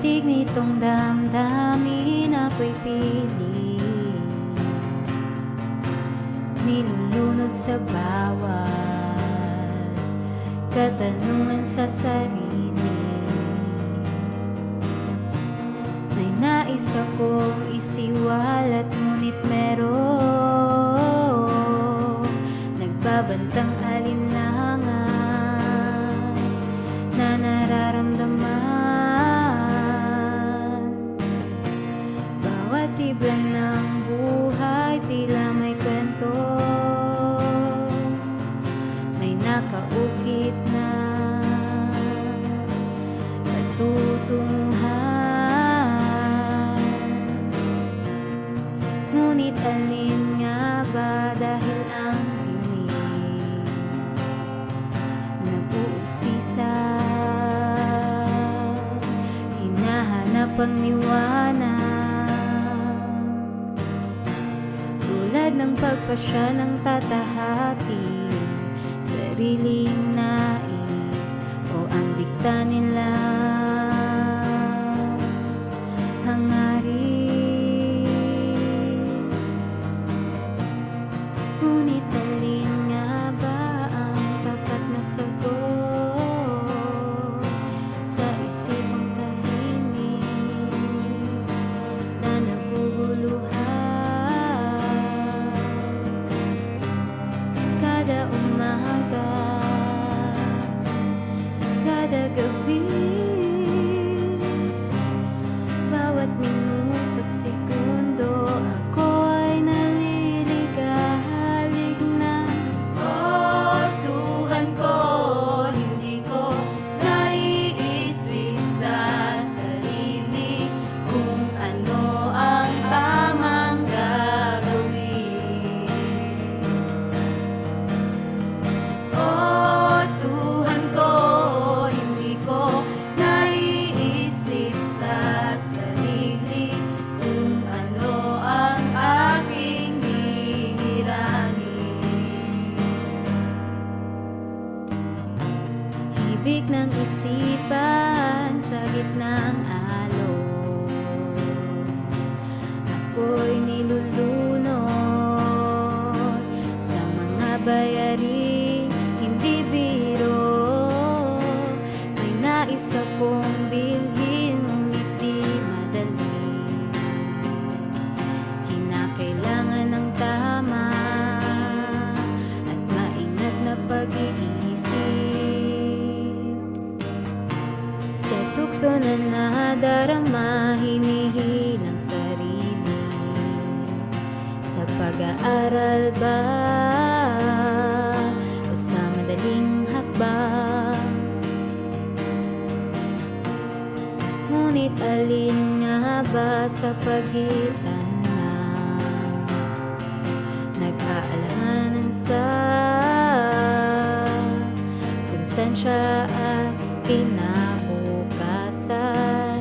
Titig nitong damdamin ako'y pili, nilulunod sa bawat katanungan sa sarili. May nais akong isiwalat, ngunit merong nagbabantang alinlangan na nararamdaman. Bawat tibla ng buhay tila may kwento, may nakaukit na patutunguhan. Ngunit alin nga ba, dahil ang dilim nag-uusisa, hinahanap ang liwanag. Tulad ng pagpasya ng tatahakin sariling nais o ang dikta nila hangarin. Ngunit alin nga ba ang tapat na sagot sa isipang tahimik na naguguluhan? Kada umaga, kada gabi, bawat minuto't segundo, ako ay naliligalig na. Oh, Tuhan ko, hindi ko naiisip sa sarili kung ano ang tamang gagawin. Oh, Tuhan ko, hindi ko naiisip sa sarili kung ano ang aking hihiranin. Hibig ng isipan sa gitnang alon, ako'y nilulunod sa mga bayaring hindi biro. May nais akong bilhin, ngunit di madali. Kinakailangan ng tama at maingat na pag-iisip. Sa tukso na nadarama, hinihilang sarili. Sa pag-aaral ba o sa madaling hakbang? Ngunit alin nga ba sa pagitan na nag-aalahanan sa konsensya at kinabukasan?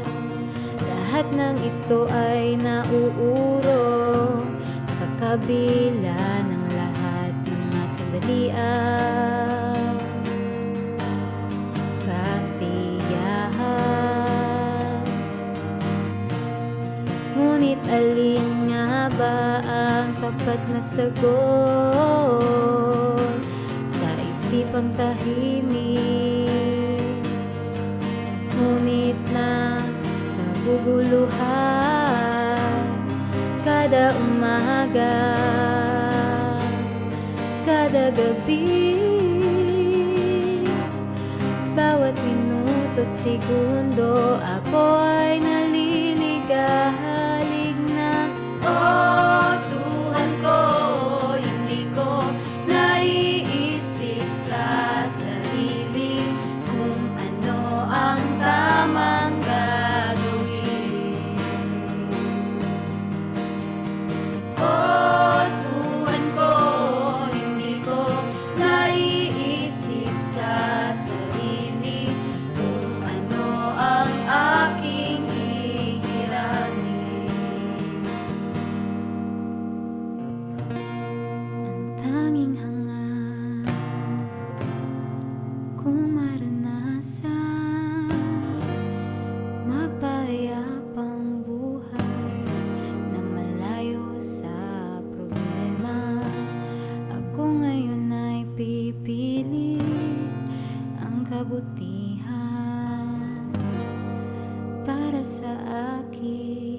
Lahat ng ito ay nauuro sa kabila ng lahat ng mga sandaliang kasiyahan. Ngunit alin nga ba ang tapat na sagot sa isipang tahimik, ngunit na naguguluhan? Kada umaga, kada gabi, bawat minuto't segundo, ako ay naliligalig na. Oh, Tuhan ko, hindi ko naiisip sa sarili kung ano ang tamang gagawin. Oh, Tuhan ko, hindi ko naiisip sa sarili kung ano ang aking hihiranin. Ang tanging hangad kung maranasan, mapay kabutihan para sa akin.